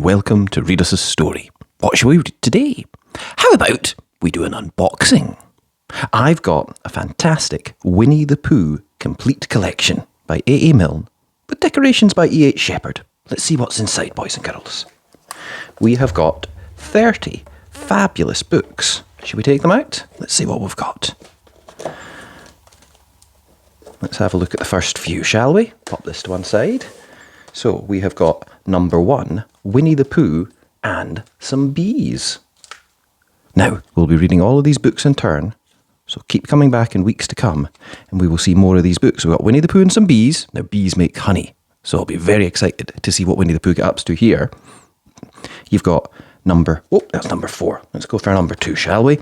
and welcome to Read Us a Story. What shall we read today? How about we do an unboxing? I've got a fantastic Winnie-the-Pooh Complete Collection by A.A. Milne with decorations by E.H. Shepherd. Let's see what's inside, boys and girls. We have got 30 fabulous books. Should we take them out? Let's see what we've got. Let's have a look at the first few, shall we? Pop this to one side. So we have got number 1, Winnie-the-Pooh and some bees. Now, we'll be reading all of these books in turn, so keep coming back in weeks to come, and we will see more of these books. We've got Winnie-the-Pooh and some bees. Now, bees make honey, so I'll be very excited to see what Winnie-the-Pooh gets up to here. You've got that's number 4. Let's go for number 2, shall we?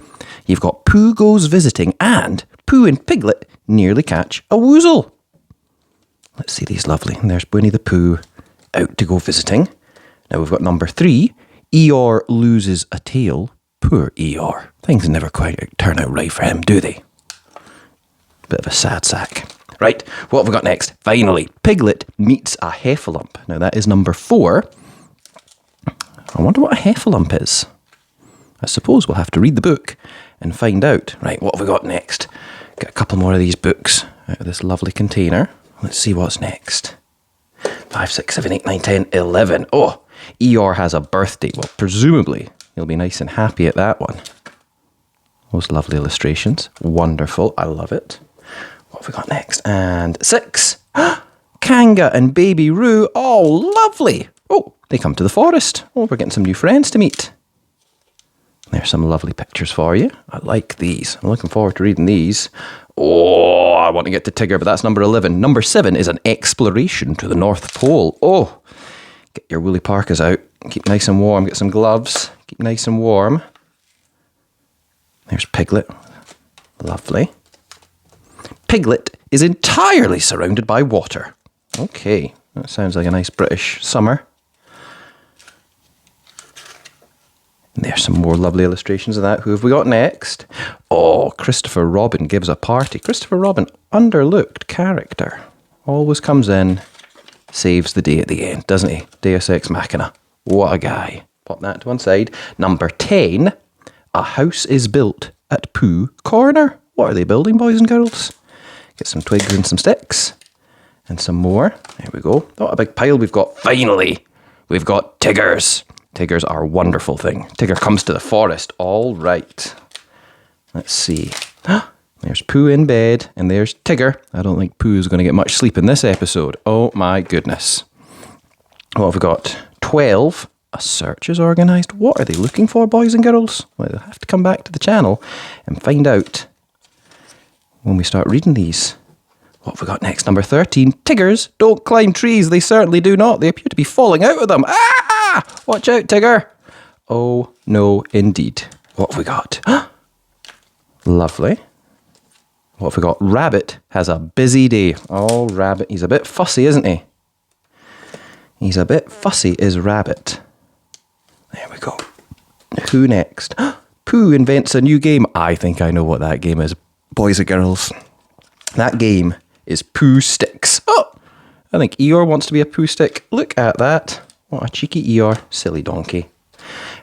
You've got Pooh Goes Visiting and Pooh and Piglet Nearly Catch a Woozle. Let's see these lovely. And there's Winnie-the-Pooh out to go visiting. Now we've got number 3, Eeyore Loses a Tail. Poor Eeyore. Things never quite turn out right for him, do they? Bit of a sad sack. Right, what have we got next? Finally, Piglet Meets a Heffalump. Now that is number 4. I wonder what a heffalump is. I suppose we'll have to read the book and find out. Right, what have we got next? Get a couple more of these books out of this lovely container. Let's see what's next. 5, 6, 7, 8, 9, 10, 11. Oh, Eeyore has a birthday. Well, presumably, he'll be nice and happy at that one. Those lovely illustrations. Wonderful. I love it. What have we got next? And 6. Kanga and Baby Roo. Oh, lovely. Oh, they come to the forest. Oh, we're getting some new friends to meet. There's some lovely pictures for you. I like these. I'm looking forward to reading these. Oh, I want to get to Tigger, but that's number 11. Number 7 is an exploration to the North Pole. Oh, get your woolly parkas out. Keep nice and warm. Get some gloves. Keep nice and warm. There's Piglet. Lovely. Piglet is entirely surrounded by water. Okay, that sounds like a nice British summer. And there's some more lovely illustrations of that. Who have we got next? Oh, Christopher Robin gives a party. Christopher Robin, underlooked character. Always comes in, saves the day at the end, doesn't he? Deus Ex Machina. What a guy. Pop that to one side. Number 10, A House is Built at Pooh Corner. What are they building, boys and girls? Get some twigs and some sticks. And some more. There we go. What a big pile we've got. Finally, we've got Tiggers. Tiggers are a wonderful thing. Tigger comes to the forest. All right. Let's see. There's Pooh in bed, and there's Tigger. I don't think Pooh is going to get much sleep in this episode. Oh my goodness. What have we got? 12. A search is organised. What are they looking for, boys and girls? Well, they'll have to come back to the channel and find out when we start reading these. What have we got next? Number 13. Tiggers don't climb trees. They certainly do not. They appear to be falling out of them. Ah! Watch out, Tigger. Oh, no, indeed. What have we got? Lovely. What have we got? Rabbit has a busy day. Oh, Rabbit. He's a bit fussy, isn't he? He's a bit fussy, is Rabbit. There we go. Who next? Pooh invents a new game. I think I know what that game is, boys and girls. That game is Pooh Sticks. Oh, I think Eeyore wants to be a Pooh Stick. Look at that. What a cheeky Eeyore. Silly donkey.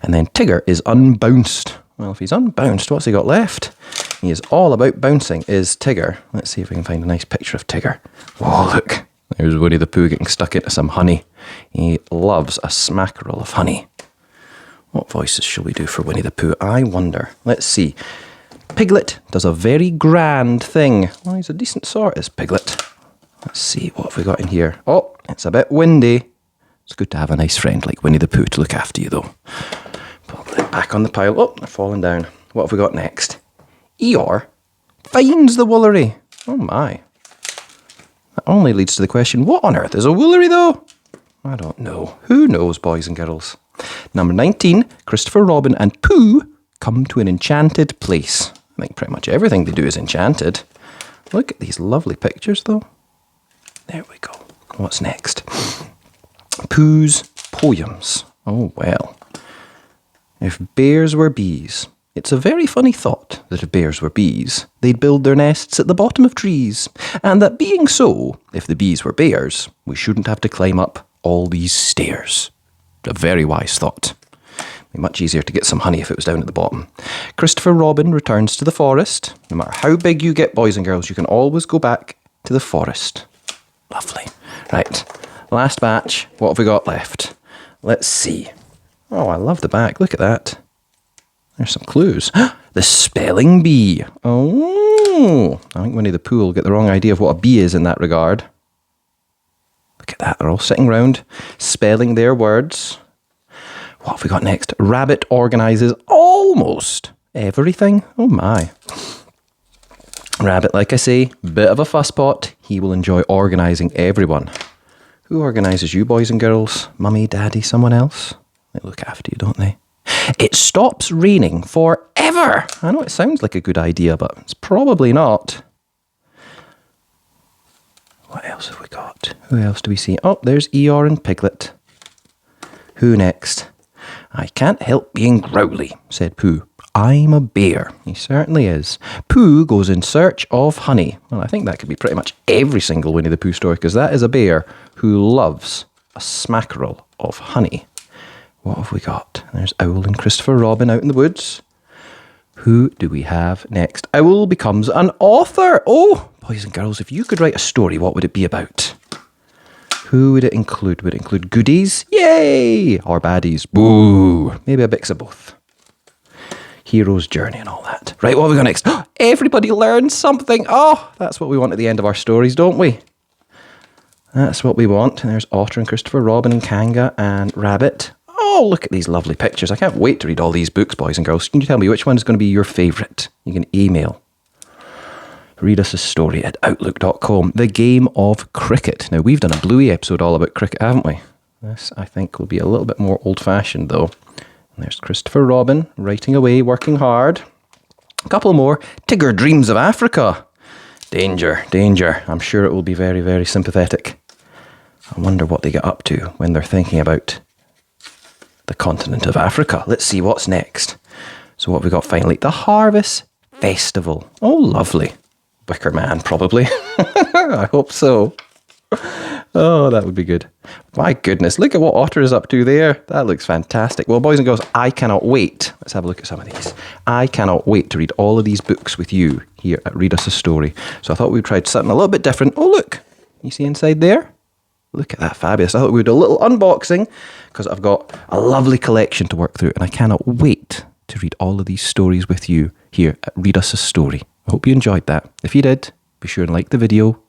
And then Tigger is unbounced. Well, if he's unbounced, what's he got left? He is all about bouncing, is Tigger. Let's see if we can find a nice picture of Tigger. Oh, look. There's Winnie-the-Pooh getting stuck into some honey. He loves a smackerel of honey. What voices shall we do for Winnie-the-Pooh? I wonder. Let's see. Piglet does a very grand thing. Well, he's a decent sort, is Piglet. Let's see, what have we got in here? Oh, it's a bit windy. It's good to have a nice friend like Winnie-the-Pooh to look after you, though. Put it back on the pile. Oh, they're falling down. What have we got next? Eeyore finds the woolery. Oh, my. That only leads to the question, what on earth is a woolery, though? I don't know. Who knows, boys and girls? Number 19, Christopher Robin and Pooh come to an enchanted place. I think pretty much everything they do is enchanted. Look at these lovely pictures, though. There we go. What's next? Pooh's poems. Oh, well. If bears were bees, it's a very funny thought that if bears were bees, they'd build their nests at the bottom of trees, and that being so, if the bees were bears, we shouldn't have to climb up all these stairs. A very wise thought. Be much easier to get some honey if it was down at the bottom. Christopher Robin returns to the forest. No matter how big you get, boys and girls, you can always go back to the forest. Lovely. Right, last batch. What have we got left? Let's see. Oh, I love the back. Look at that. There's some clues. The spelling bee. Oh, I think Winnie-the-Pooh will get the wrong idea of what a bee is in that regard. Look at that. They're all sitting round, spelling their words. What have we got next? Rabbit organises almost everything. Oh my. Rabbit, like I say, bit of a fusspot. He will enjoy organising everyone. Who organises you, boys and girls? Mummy, daddy, someone else? They look after you, don't they? It stops raining forever. I know it sounds like a good idea, but it's probably not. What else have we got? Who else do we see? Oh, there's Eeyore and Piglet. Who next? I can't help being growly, said Pooh. I'm a bear. He certainly is. Pooh goes in search of honey. Well, I think that could be pretty much every single Winnie-the-Pooh story, because that is a bear who loves a smackerel of honey. What have we got? There's Owl and Christopher Robin out in the woods. Who do we have next? Owl becomes an author. Oh, boys and girls, if you could write a story, what would it be about? Who would it include? Would it include goodies? Yay! Or baddies? Boo! Maybe a mix of both. Hero's journey and all that. Right, what have we got next? Everybody learns something. Oh, that's what we want at the end of our stories, don't we? That's what we want. And there's Otter and Christopher Robin and Kanga and Rabbit. Oh, look at these lovely pictures. I can't wait to read all these books, boys and girls. Can you tell me which one is going to be your favourite? You can email. Read us a story at outlook.com. The game of cricket. Now, we've done a Bluey episode all about cricket, haven't we? This, I think, will be a little bit more old-fashioned, though. And there's Christopher Robin, writing away, working hard. A couple more. Tigger dreams of Africa. Danger, danger. I'm sure it will be very, very sympathetic. I wonder what they get up to when they're thinking about the continent of Africa. Let's see what's next. So what have we got finally? The Harvest Festival. Oh, lovely. Wicker Man, probably. I hope so. Oh, that would be good. My goodness, look at what Otter is up to there. That looks fantastic. Well, boys and girls, I cannot wait. Let's have a look at some of these. I cannot wait to read all of these books with you here at Read Us a Story. So I thought we'd try something a little bit different. Oh, look. You see inside there? Look at that, fabulous. I thought we'd do a little unboxing because I've got a lovely collection to work through and I cannot wait to read all of these stories with you here at Read Us a Story. I hope you enjoyed that. If you did, be sure and like the video.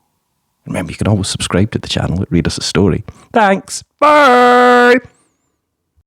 Remember, you can always subscribe to the channel at Read Us a Story. Thanks. Bye.